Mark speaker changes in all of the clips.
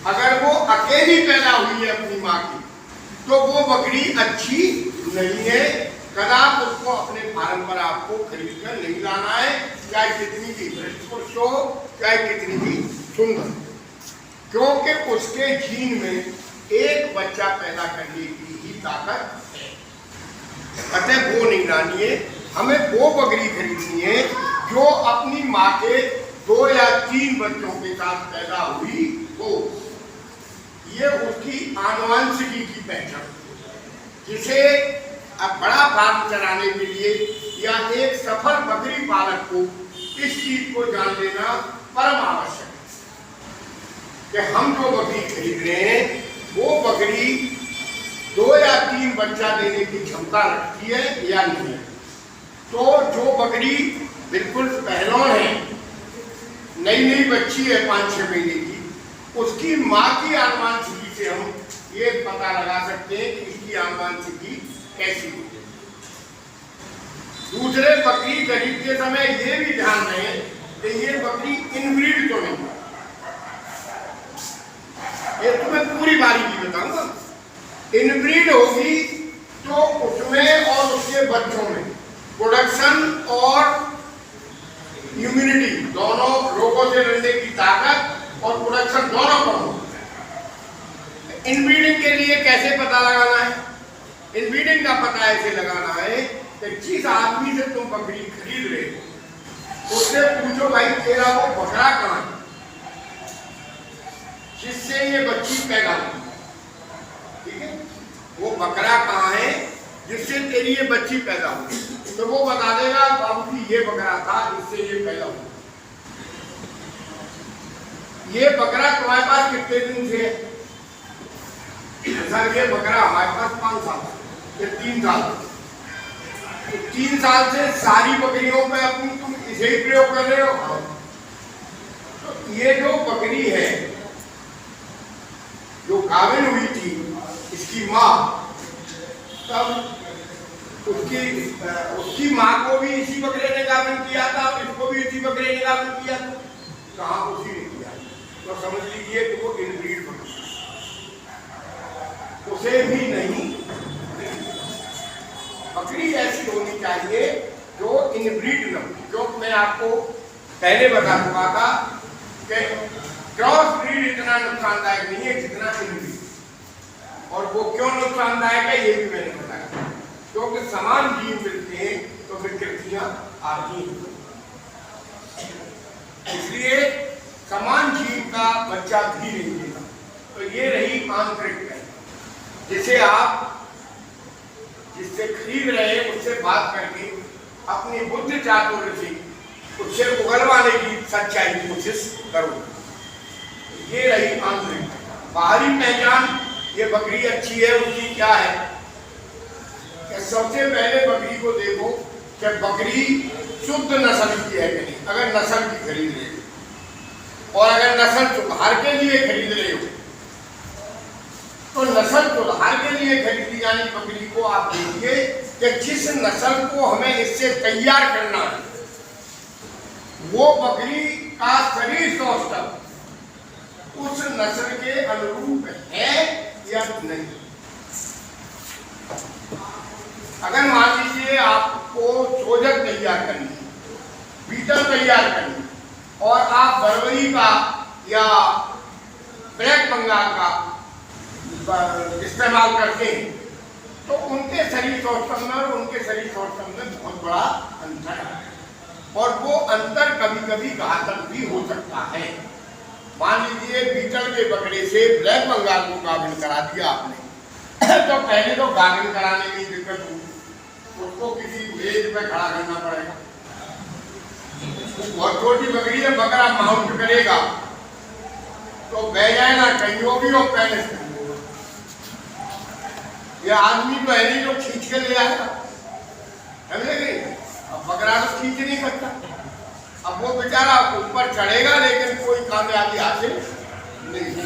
Speaker 1: अगर वो अकेली पैदा हुई है अपनी माँ की, तो वो बकरी अच्छी नहीं है। कदाप उसको अपने फार्म पर आपको खरीद कर नहीं लाना है, चाहे कितनी भी हृष्ट हो, चाहे कितनी भी सुंदर, क्योंकि उसके जीन में एक बच्चा पैदा करने की ही ताकत है। अतः वो नहीं लानी है, हमें वो बकरी खरीदनी है जो अपनी माँ के 2 या 3 बच्चों के साथ पैदा हुई हो। ये उसकी आनुवंशिकी की पहचान, जिसे अब बड़ा फार्म चलाने के लिए या एक सफल बकरी पालक को इस चीज को जान लेना परम आवश्यक है कि हम जो बकरी खरीद रहे हैं वो बकरी 2 या 3 बच्चा देने की क्षमता रखती है या नहीं। तो जो बकरी बिल्कुल पहलौन है, नई नई बच्ची है 5-6 महीने की, उसकी माँ की आनुवंशिकी से हम ये पता लगा सकते हैं कि इसकी आनुवंशिकी कैसी होती है। दूसरे बकरी खरीदते समय ये भी ध्यान रहे कि ये बकरी इनब्रीड तो नहीं है। ये तुम्हें पूरी बारीकी बताऊंगा। इनब्रीड होगी तो उसमें और उसके बच्चों में प्रोडक्शन और इम्यूनिटी दोनों, रोगों से लड़ने की ताकत और प्रोडक्शन दोनों कम होता है। इनब्रीडिंग के लिए कैसे पता लगाना है? इनब्रीडिंग का पता ऐसे लगाना है कि जिस आदमी से तुम बकरी खरीद रहे हो उससे पूछो, भाई तेरा वो बकरा कहाँ है जिससे ये बच्ची पैदा हुई, ठीक है? वो बकरा कहाँ है जिससे तेरी ये बच्ची पैदा हुई? तो वो बता देगा, बाबूजी ये बकरा था जिससे ये पैदा हुआ। ये बकरा तुम्हारे पास कितने दिन से है? सर ये बकरा हमारे पास 5 साल या 3 साल। तो 3 साल से सारी बकरियों पे अपनी तुम इसे ही प्रयोग कर रहे हो। तो ये जो बकरी है जो गाभिन हुई थी, इसकी माँ, तब उसकी माँ को भी इसी बकरे ने गाभिन किया था और इसको भी इसी बकरे ने गाभिन किया था। कहाँ उसी ने किया, तो समझ लीजिए कि वो इनब्रीड बकरी, उसे भी नहीं। बकरी ऐसी होनी चाहिए जो इनब्रीड न हो। जो मैं आपको पहले बता चुका था कि क्रॉस ब्रीड इतना नुकसानदायक नहीं है जितना इनब्रीड। और वो क्यों नुकसानदायक है ये भी मैंने बताया, क्योंकि समान जीन मिलते हैं तो विकृतियां आती हैं। इसलिए समान जीन का बच्चा भी नहीं देगा। तो ये रही आंतरिक पहचान, जिसे आप जिससे खरीद रहे हैं उससे बात करके अपनी बुद्धि चातुर्य से उससे उगलवाने की सच्चाई की कोशिश करो। ये रही आंतरिक। बाहरी पहचान, ये बकरी अच्छी है उसकी क्या है? सबसे पहले बकरी को देखो कि बकरी शुद्ध नस्ल की है कि नहीं। अगर नस्ल की खरीद रहे हो और अगर नस्ल सुधार के लिए खरीद रहे हो तो नस्ल सुधार के लिए खरीदी जानी बकरी को आप देखिए कि जिस नस्ल को हमें इससे तैयार करना है वो बकरी का शरीर सौष्ठव उस नस्ल के अनुरूप है या नहीं। अगर मान लीजिए आपको सोजक तैयार करनी, बीटल तैयार करनी और आप बर्बरी का या ब्लैक बंगाल का इस्तेमाल करते हैं तो उनके शरीर सौष्ठव में और उनके शरीर सौष्ठव में बहुत बड़ा अंतर है और वो अंतर कभी कभी घातक भी हो सकता है। मान लीजिए बीटल के बकरे से ब्लैक बंगाल को गाभिन करा दिया आपने तो पहले तो गाभिन कराने में दिक्कत हुई, उसको किसी वेद पे खड़ा करना पड़ेगा। बहुत छोटी बकरी है, बकरा माउंट करेगा तो बह जाए ना कहीं होगी और पहले से ये आदमी तो है नहीं जो खींच के ले आएगा, समझे कि? अब बकरा तो खींच नहीं सकता, अब वो बेचारा ऊपर चढ़ेगा लेकिन कोई कामयाबी हासिल नहीं।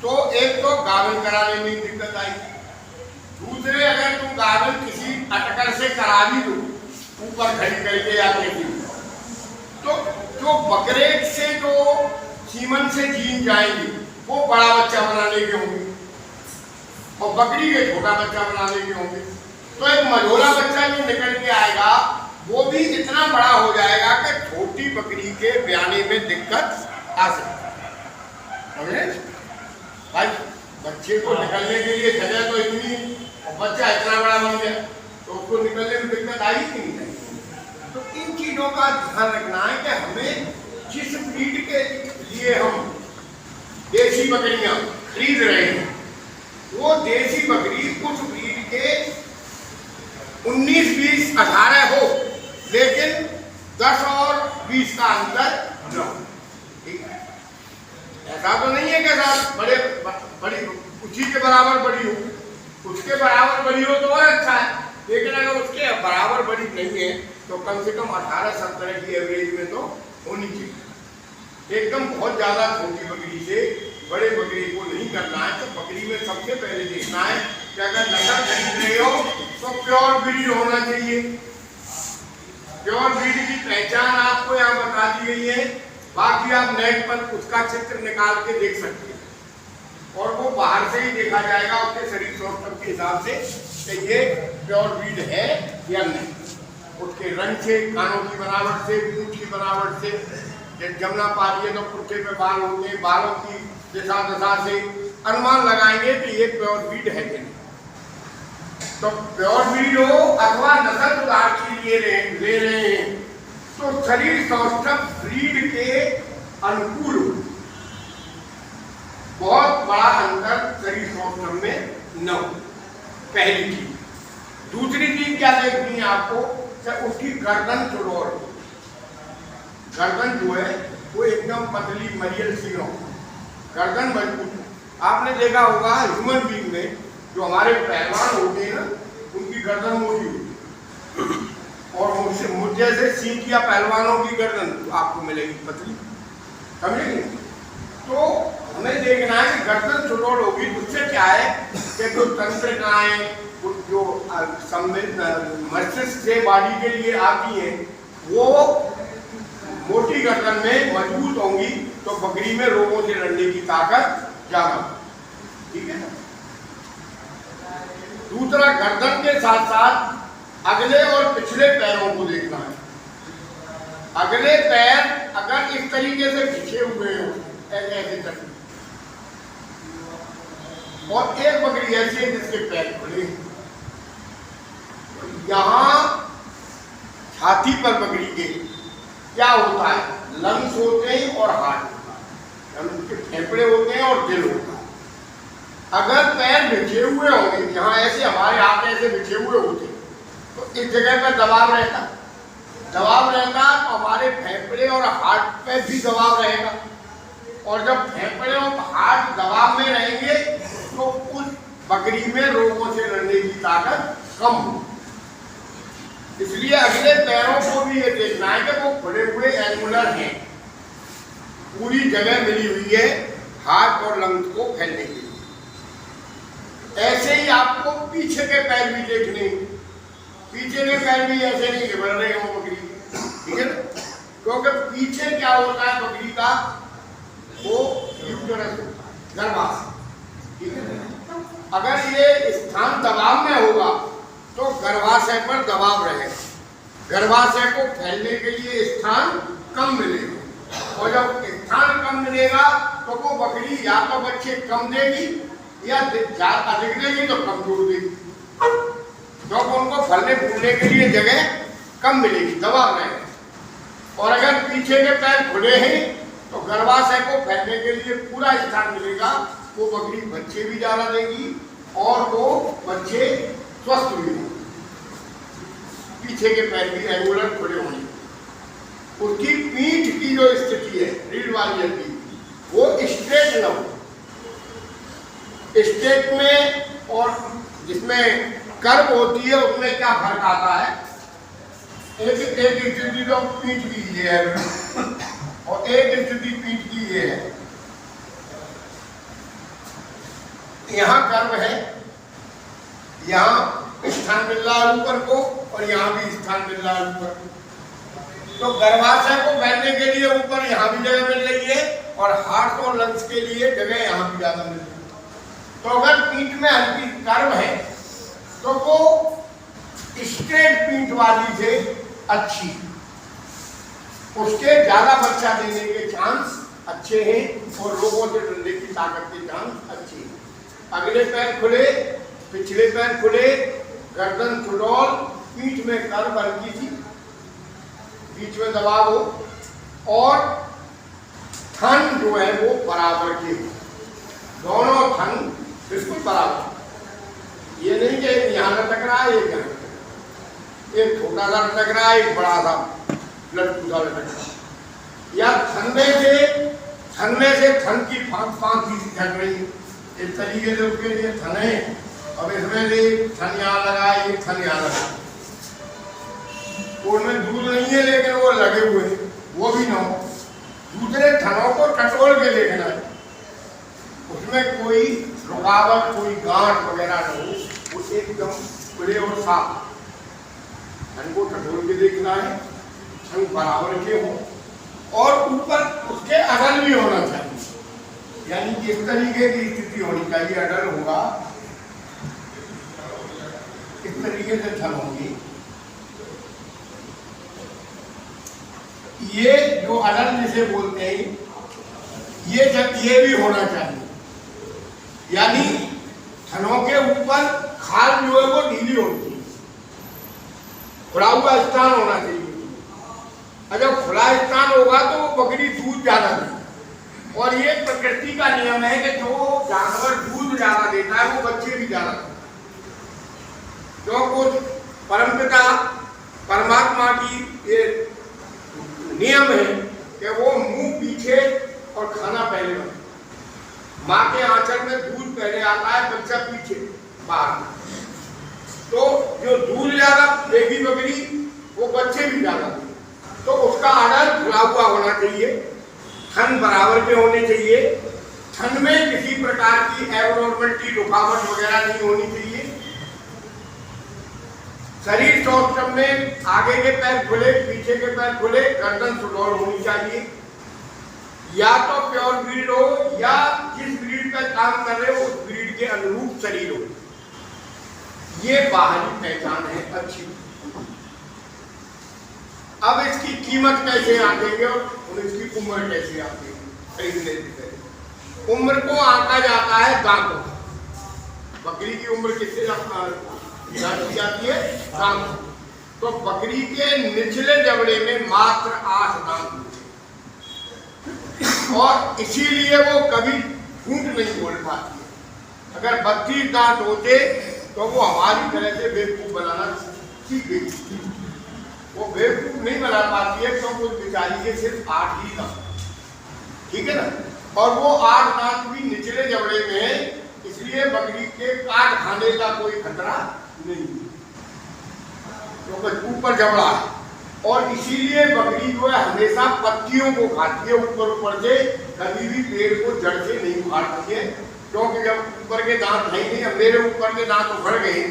Speaker 1: तो एक तो गाभिन कराने में दिक्कत आई, दूसरे अगर तुम गाभिन किसी अटकर से करा भी दो ऊपर खड़ी करके या कैसी, तो जो बकरे से जो सीमन से जीन जाएंगे वो बड़ा बच्चा बनाने के होंगे और बकरी के छोटा बच्चा बनाने के होंगे। तो एक मझोला बच्चा जो निकल के आएगा वो भी इतना बड़ा हो जाएगा कि छोटी बकरी के ब्याने में दिक्कत आ सकती है। भाई बच्चे को निकलने के लिए जगह तो इतनी और बच्चा इतना बड़ा बन गया तो उसको निकलने में दिक्कत आई कि नहीं आई। तो इन चीजों का ध्यान रखना है कि हमें जिस ब्रीड के लिए हम देसी बकरियां खरीद रहे हैं वो देसी बकरी उस ब्रीड के 19, 20, 18 हो, लेकिन 10 और 20 का अंतर न हो। ठीक है, ऐसा तो नहीं है कि साहब बड़ी उसी के बराबर बड़ी हो, उसके बराबर बड़ी हो तो और अच्छा है, लेकिन अगर उसके बराबर बड़ी नहीं है तो कम से कम 18-17 की एवरेज में तो होनी चाहिए। एकदम बहुत ज्यादा छोटी बकरी से बड़े बकरी को नहीं करना है। तो बकरी में सबसे पहले देखना है कि अगर नस्ल खरीद रहे हो तो प्योर ब्रीड होना चाहिए। प्योर ब्रीड की पहचान आपको यहाँ बता दी गई है, बाकी आप नेट पर उसका चित्र निकाल के देख सकते हैं और वो बाहर से ही देखा जाएगा उसके शरीर सौष्ठव के हिसाब से कि ये प्योर ब्रीड है या नहीं। उसके रंग से, कानों की बनावट से, पूंछ की बनावट से, जमुना पारी है तो पुट्ठे पे बाल होते हैं, बालों की दिशा दशा से अनुमान लगाएंगे कि ये प्योर ब्रीड है कि नहीं। तो प्योर ब्रीड हो अथवा नस्ल सुधार के लिए ले रहे हैं तो शरीर सौष्ठव ब्रीड के अनुकूल हो। बहुत बड़ा अंतर शरीर सौष्ठव में न हो, पहली चीज। दूसरी चीज क्या देखनी है आपको कि उसकी गर्दन चौड़ौर हो। गर्दन जो है वो एकदम पतली मरियल सी हो, गर्दन मजबूत हो। आपने देखा होगा ह्यूमन बीइंग में जो हमारे पहलवान होते हैं ना उनकी गर्दन मोटी होती है और मुझे से सीखिया पहलवानों की गर्दन आपको मिलेगी पतली, समझेंगे। तो हमें देखना है कि गर्दन चौड़ौर होगी, उससे क्या है कि जो तंत्रिकाएं जो मस्तिष्क से बॉडी के लिए आती हैं वो मोटी गर्दन में मजबूत होंगी तो बकरी में रोगों से लड़ने की ताकत ज्यादा, ठीक है ना। दूसरा, गर्दन के साथ साथ अगले और पिछले पैरों को देखना है। अगले पैर अगर इस तरीके से खिंचे हुए हो ऐसे तक, और एक बकरी ऐसी है जिसके पैर खुले, यहां छाती पर बकरी के क्या होता है, लंग्स होते हैं और हार्ट होता है, उनके फेफड़े होते हैं और दिल होता है। अगर पैर बिछे हुए होंगे, यहाँ ऐसे हमारे हाथ ऐसे बिछे हुए होते तो इस जगह पर दबाव रहता तो हमारे फेफड़े और हार्ट पे भी दबाव रहेगा, और जब फेफड़े और हार्ट दबाव में रहेंगे तो उस बकरी में रोगों से लड़ने की ताकत कम होगी। इसलिए अगले पैरों को भी ये देखना है कि वो खुले हुए एंगुलर हैं, पूरी जगह मिली हुई है हार्ट और लंग्स को फैलने के लिए। ऐसे ही आपको पीछे के पैर भी देखने, पीछे के पैर भी ऐसे नहीं बढ़ रहे हो बकरी, ठीक है ना, क्योंकि पीछे क्या होता है बकरी का, वो यूटेरस होता है, गर्भाशय, ठीक है ना। अगर ये स्थान दबाव में होगा तो गर्भाशय पर दबाव रहेगा, गर्भाशय को फैलने के लिए स्थान कम मिलेगा, और जब स्थान कम मिलेगा तो वो बकरी या तो बच्चे कम देगी या अधिक देगी तो कमजोर देगी, क्योंकि उनको फलने फूलने के लिए जगह कम मिलेगी, दबाव रहेगा। और अगर पीछे के पैर खुले हैं तो गर्भाशय को फैलने के लिए पूरा स्थान मिलेगा, वो बकरी बच्चे भी ज्यादा देगी और वो बच्चे स्वस्थ भी होंगे। पीछे के पैर भी एंगुलर खुले होंगे। उसकी पीठ की जो स्थिति है रीढ़ वाली हड्डी वो स्ट्रेट न हो, स्ट्रेट में और जिसमें कर्व होती है उसमें क्या फर्क आता है, एक स्थिति तो पीठ की ये है और एक स्थिति पीठ की ये है। यहाँ कर्व है, यहाँ स्थान मिल रहा है ऊपर को और यहाँ भी स्थान मिल रहा है ऊपर को, तो गर्भाशय को फैलने के लिए ऊपर यहाँ भी जगह मिल रही है और हार्ट और लंग्स के लिए जगह यहाँ भी ज्यादा मिलती है। तो अगर पीठ में हल्की कर्व है तो वो स्ट्रेट पीठ वाली से अच्छी, उसके ज्यादा बच्चा देने के चांस अच्छे हैं और रोगों से लड़ने की ताकत के चांस अच्छे हैं। अगले पैर खुले, पिछले पैर खुले, गर्दन सुडौल, पीठ में कर्व हल्की सी, बीच में दबाव हो और थन जो है वो बराबर के हो, दोनों थन बिल्कुल बराबर। ये नहीं कि यहाँ लटक रहा है, एक छोटा सा लटक रहा है, एक बड़ा सा लटकू सा लटक रहा है, या थन में से थन की पांच चीज झट रही है। इस तरीके से उसके लिए थन है, अब इसमें से थन यहाँ लगा, ये थन यहाँ लगा, उनमें दूध नहीं है लेकिन वो लगे हुए हैं, वो भी ना हो। दूसरे थनों को टटोल के देखना है, उसमें कोई रुकावट, कोई गांठ वगैरह न हो, वो एकदम खुले और साफ। थन को टटोल के देखना है, थन बराबर के हो और ऊपर उसके अडल भी होना चाहिए, यानी कि इस तरीके की स्थिति होनी चाहिए। अडल होगा, इस तरीके से थन होगी। ये जो अडल जिसे बोलते हैं, ये भी होना चाहिए, यानी थनों के ऊपर खाल जो है वो ढीली होती है, खुला हुआ स्थान होना चाहिए। जब खुला स्थान होगा तो वो बकरी दूध ज्यादा देगी, और ये प्रकृति का नियम है कि जो जानवर दूध ज्यादा देता है वो बच्चे भी ज्यादा देता है। जो कुछ परमपिता परमात्मा की ये नियम है कि वो मुंह पीछे और खाना पहले बने। माँ के आंचल में दूध पहले आता है, बच्चा पीछे बाहर। तो जो दूध ज्यादा देगी बकरी वो बच्चे भी ज्यादा देगी, तो उसका अडल खुला हुआ होना चाहिए, थन बराबर के होने चाहिए, थन में किसी प्रकार की एब्नॉर्मलिटी, रुकावट वगैरह नहीं होनी चाहिए। शरीर सौष्ठव में आगे के पैर खुले, पीछे के पैर खुले, गर्दन सुडौल होनी चाहिए। या तो प्योर ब्रीड हो या जिस ब्रीड पर काम कर रहे हो उस ब्रीड के अनुरूप शरीर हो, ये बाहरी पहचान है अच्छी। अब इसकी कीमत कैसे आंकेंगे और इसकी उम्र कैसे आंकेंगे खरीदने से? उम्र को आंका जाता है दांतों। बकरी की उम्र किससे जानी जाती है? दांत। तो बकरी के निचले जबड़े में मात्र 8 दांत होते हैं और इसीलिए वो कभी झूठ नहीं बोल पाती है। अगर 32 दांत होते तो वो हमारी तरह से बेवकूफ बनाना सीख गई। वो बेवकूफ नहीं बना पाती है, तो वो बेचारी के सिर्फ 8 ही दांत, ठीक है ना। और वो 8 दांत भी निचले जबड़े में है, इसलिए बकरी के काट खाने का कोई खतरा नहीं, क्योंकि ऊपर जबड़ा है। और इसीलिए बकरी जो है हमेशा पत्तियों को खाती है, ऊपर से कभी भी पेड़ को जड़ से नहीं उखाड़ती है, क्योंकि जब ऊपर के दांत है नहीं। अब मेरे ऊपर के दांत उखड़ गए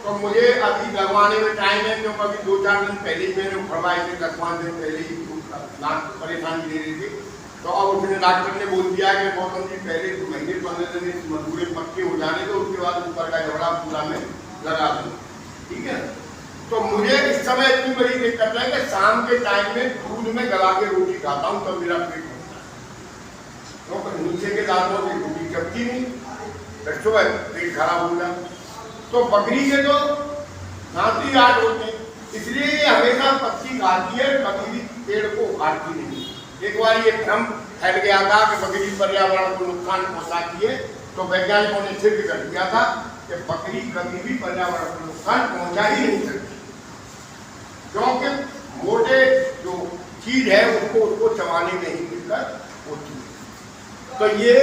Speaker 1: तो मुझे अभी लगवाने में टाइम है, क्योंकि अभी 2-4 दिन पहले ही मैंने उखड़वाए थे, 10-5 दिन पहले ही दांत परेशानी दे रही थी। तो अब उसने डॉक्टर ने बोल दिया कि गौतम जी पहले 2 महीने 15 दिन मजबूरे पक्के हो जाने तो उसके बाद ऊपर का जबड़ा पूरा में लगा दूँ, ठीक है। तो मुझे इस समय इतनी बड़ी दिक्कत है कि शाम के टाइम में दूध में गला के रोटी खाता हूँ तब मेरा पेट भरता है, तो नीचे के दांतों की रोटी चपकी नहीं, बच्चों है पेट खराब हो जाए। तो बकरी के तो दांत ही 8 होते हैं, इसलिए ये हमेशा पत्ती खाती है, कभी भी पेड़ को उखाड़ती नहीं। एक बार ये भ्रम फैल गया था कि बकरी पर्यावरण को नुकसान पहुंचाती है, तो वैज्ञानिकों ने सिद्ध कर दिया था कि बकरी कभी भी पर्यावरण को नुकसान पहुंचा ही नहीं सकती, क्योंकि मोटे जो चीज है उसको चबाने में ही दिक्कत होती है। तो ये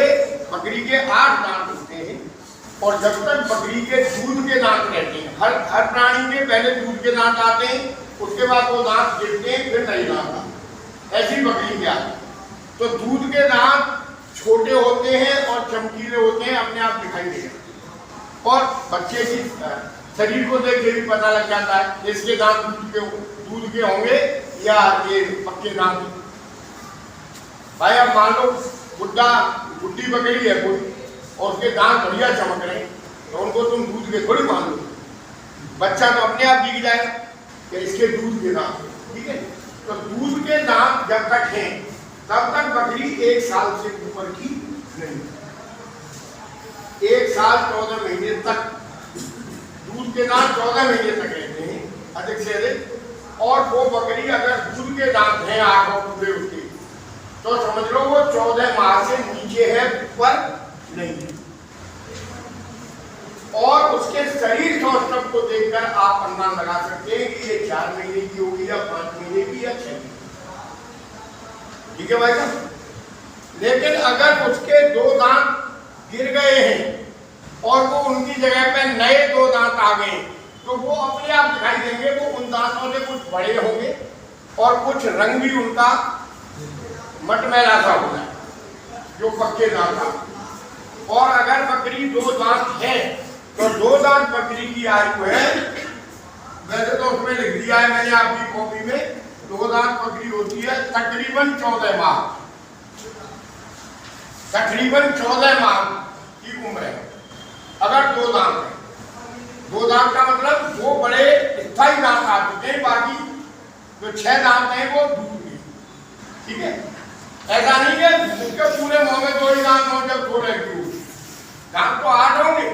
Speaker 1: बकरी के 8 दांत होते हैं, और जब तक बकरी के दूध के दांत रहते हैं, हर प्राणी के पहले दूध के दांत आते हैं, उसके बाद वो दांत गिरते हैं, फिर नहीं दांत आते, ऐसी बकरी के आते। तो दूध के दांत छोटे होते हैं और चमकीले होते हैं, अपने आप दिखाई देगा, और बच्चे की शरीर को देख के भी पता लग जाता है इसके दांत दूध के होंगे या ये पक्के दांत। भाई अब मान लो बुड्ढा बुड्ढी बकरी है कोई और उसके दांत बढ़िया चमक रहे तो उनको तुम दूध के थोड़ी मान लो, बच्चा तो अपने आप दिख जाएगा कि इसके दूध के दांत, ठीक है। तो दूध के दांत जब तक हैं तब तक बकरी 1 साल से ऊपर की नहीं, 1 साल 14 महीने तक दूध के दांत 14 महीने तक रहते हैं अधिक से अधिक। और वो बकरी अगर दूध के दांत हैं 8 और पूरे उसके तो समझ लो वो 14 माह से नीचे है, ऊपर नहीं है। और उसके शरीर सौष्ठव को देखकर आप अनुमान लगा सकते हैं कि ये 4 महीने की होगी या 5 महीने की या 6 महीने, ठीक है भाई साहब। लेकिन अगर उसके 2 दांत गिर गए हैं और वो उनकी जगह पे नए 2 दांत आ गए तो वो अपने आप दिखाई देंगे। वो उन दांतों से कुछ बड़े होंगे और कुछ रंग भी उनका मटमैला सा होगा जो पक्के दांत। और अगर बकरी 2 दांत है तो 2 दांत बकरी की आयु है, वैसे तो उसमें लिख दिया है मैंने आपकी कॉपी में, 2 दांत बकरी होती है तकरीबन 14 माह, तकरीबन 14 माह की उम्र है अगर 2 दांत है। 2 दांत का मतलब वो बड़े स्थायी दांत आ चुके हैं, बाकी जो 6 दांत हैं वो दूर के, ठीक है। ऐसा नहीं है उसके पूरे मुंह में 2 ही दांत हो जब थोड़े दांत तो 8 होंगे,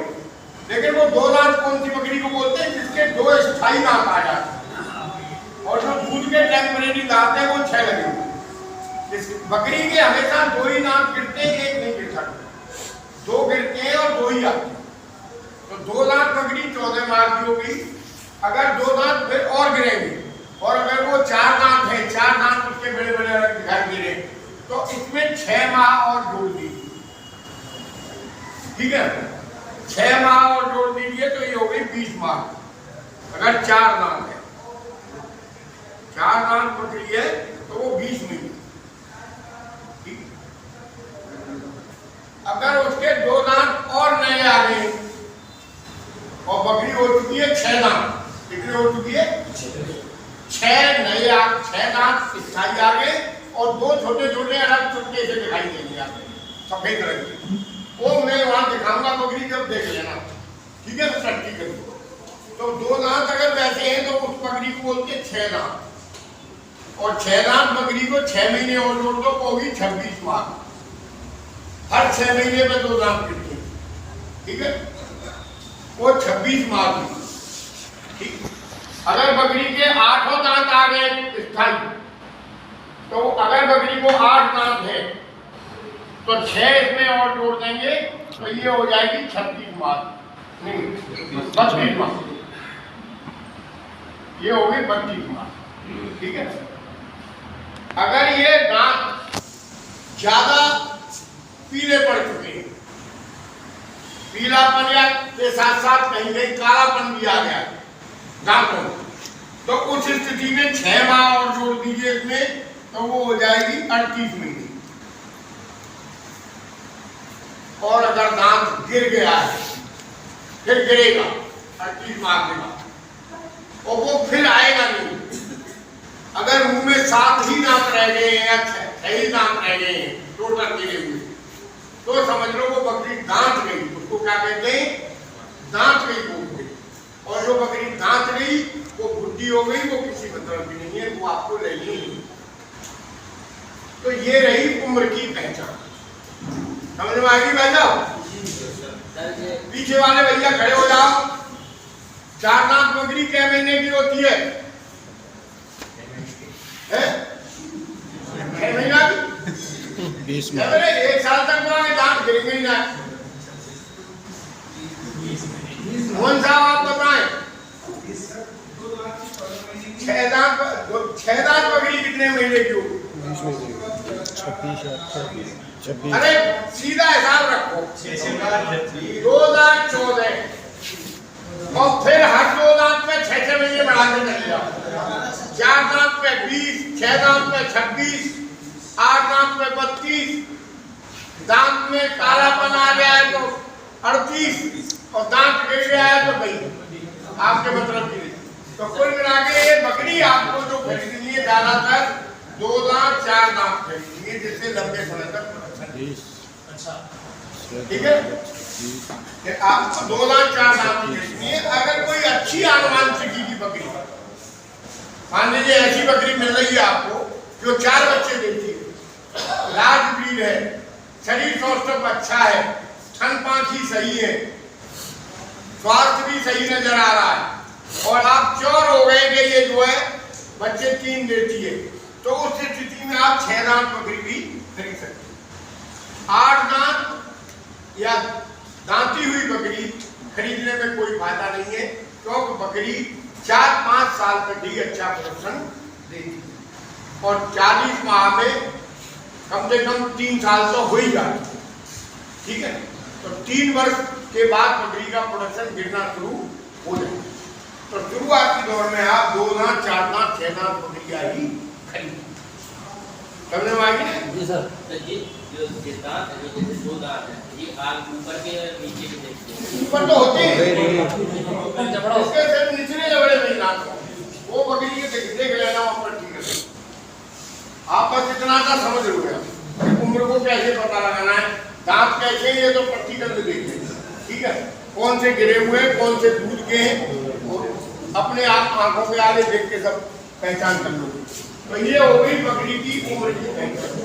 Speaker 1: लेकिन वो 2 दांत कौन सी बकरी को बोलते हैं जिसके 2 स्थायी दांत आ जाते हैं और जो दूध के टेम्परेरी दांत है वो 6 लगे हुए। इस बकरी के हमेशा 2 ही दांत गिरते हैं, 1 नहीं गिर सकते, 2 गिरते हैं और 2 ही आते हैं। तो 2 दांत बकरी 14 माह की होगी। अगर 2 दांत फिर और गिरेंगे और अगर वो 4 दांत है, 4 दांत उसके बड़े बड़े अलग दिखाई दे रहे तो इसमें 6 माह और जोड़ दीजिए, ठीक है। 6 माह और जोड़ दीजिए तो ये हो गई 20 माह। अगर 4 दांत है, 4 दांत बकरी है तो वो 20 महीने, ठीक। अगर उसके 2 दांत और नए आ गए और बकरी हो चुकी है 6 दांत, कितनी हो चुकी है 6 नए 6 दांत स्थायी आ गए और 2 छोटे छोटे अलग चुटके से दिखाई देंगे आपको सफेद रंग के, वो मैं वहां दिखाऊंगा बकरी जब देख लेना, ठीक है। ठीक है, तो 2 दांत अगर वैसे हैं तो उस बकरी को बोलते हैं 6 दांत। और 6 दांत बकरी को 6 महीने और जोड़ दो वो होगी 26 माह। हर 6 महीने में 2 दांत गिरते हैं, ठीक है, वो 26 माह की, ठीक। अगर बकरी के 8 दांत आ गए स्थायी तो अगर बकरी को 8 दांत है तो 6 इसमें और जोड़ देंगे तो ये हो जाएगी 36 माह, नहीं 32 माह, ये हो गई 32 माह, ठीक है। अगर ये दांत ज्यादा पीले पड़ चुके हैं, पीलापन या के साथ साथ कहीं कहीं कालापन भी आ गया दांतों में, तो उस स्थिति में 6 माह और जोड़ दीजिए इसमें तो वो हो जाएगी 38 महीने। और अगर दांत गिर गया है फिर गिरेगा 38 माह के बाद और वो फिर आएगा नहीं। अगर मुंह में 7 ही दांत रह गए हैं या 6 ही दांत रह गए हैं टोटल गिरे हुए तो समझ लो वो बकरी दांत गई, उसको क्या कहते हैं दांत गई बोलते हैं। और जो बकरी दांत गई वो बुद्धि हो गई, वो किसी मतलब की नहीं है, वो आपको लेनी ही। तो ये रही उम्र की पहचान, समझ में आएगी भाई साहब। पीछे वाले भैया खड़े हो जाओ। 4 दांत बकरी कै महीने की होती है? 6 महीना की।
Speaker 2: 20
Speaker 1: 1 साल तक पुराने दांत गिरेंगे ही ना। मोहन साहब आप बताएं 6 दांत बकरी कितने महीने की होगी?
Speaker 2: 26।
Speaker 1: अरे सीधा हिसाब रखो, 2 दांत 14 और फिर हर 2 दांत में 6 महीने बढ़ाते चले जाओ। 4 दांत पे 20, 6 दांत पे 26, 8 दांत पे 32, दांत में कालापन आ गया है तो 38 और दांत गिर गया है तो भाई आपके मतलब की नहीं। तो कुल मिला के ये बकरी आपको जो खरीदनी है ज्यादातर 2 दांत 4 दांत खरीदनी है जिससे लंबे समय तक
Speaker 2: बीस
Speaker 3: अच्छा
Speaker 1: ठीक है?
Speaker 2: 20
Speaker 1: कि आप 2 दांत 4 दांत की देती है। अगर कोई अच्छी आनुवांशिकी की बकरी, मान लीजिए ऐसी बकरी मिल रही है आपको जो 4 बच्चे देती है, लार्ज ब्रीड है, शरीर सौष्ठव अच्छा है, थन पांखी सही है, स्वास्थ्य भी सही नजर आ रहा है, और आप श्योर हो गए कि ये जो है बच्चे 3 देती है, तो उस स्थिति में आप 6 दांत बकरी भी खरीद सकते हैं। 8 दांत या दांती हुई बकरी खरीदने में कोई फायदा नहीं है, क्योंकि बकरी 4-5 साल तक ही अच्छा प्रोडक्शन देती है, और 40 माह में कम से कम 3 साल तो हो ही जाती है। ठीक है, तो 3 वर्ष के बाद बकरी का प्रोडक्शन गिरना शुरू हो जाए, तो शुरुआत की दौर में आप 2 दांत 4 दांत 6 दांत बकरियां ही खरीदें। समझ में आ गई?
Speaker 4: जी सर। ये जो दांत है, जो जैसे 2 दांत है, ये आग ऊपर के नीचे के देखते हैं।
Speaker 1: ऊपर तो होते हैं,
Speaker 3: जबड़ा
Speaker 1: उसके सिर्फ निचले जबड़े में दांत होते हैं। वो बकरी के देख लेना ऊपर, ठीक है। आप बस इतना सा समझ लो कि उम्र को कैसे पता लगाना है, दांत कैसे, ये तो प्रैक्टिकल में देख लेंगे। ठीक है, कौन से गिरे हुए हैं, कौन से दूध के हैं, अपने आप आंखों के आगे देख के सब पहचान कर लो। तो ये हो गई बकरी की उम्र की पहचान।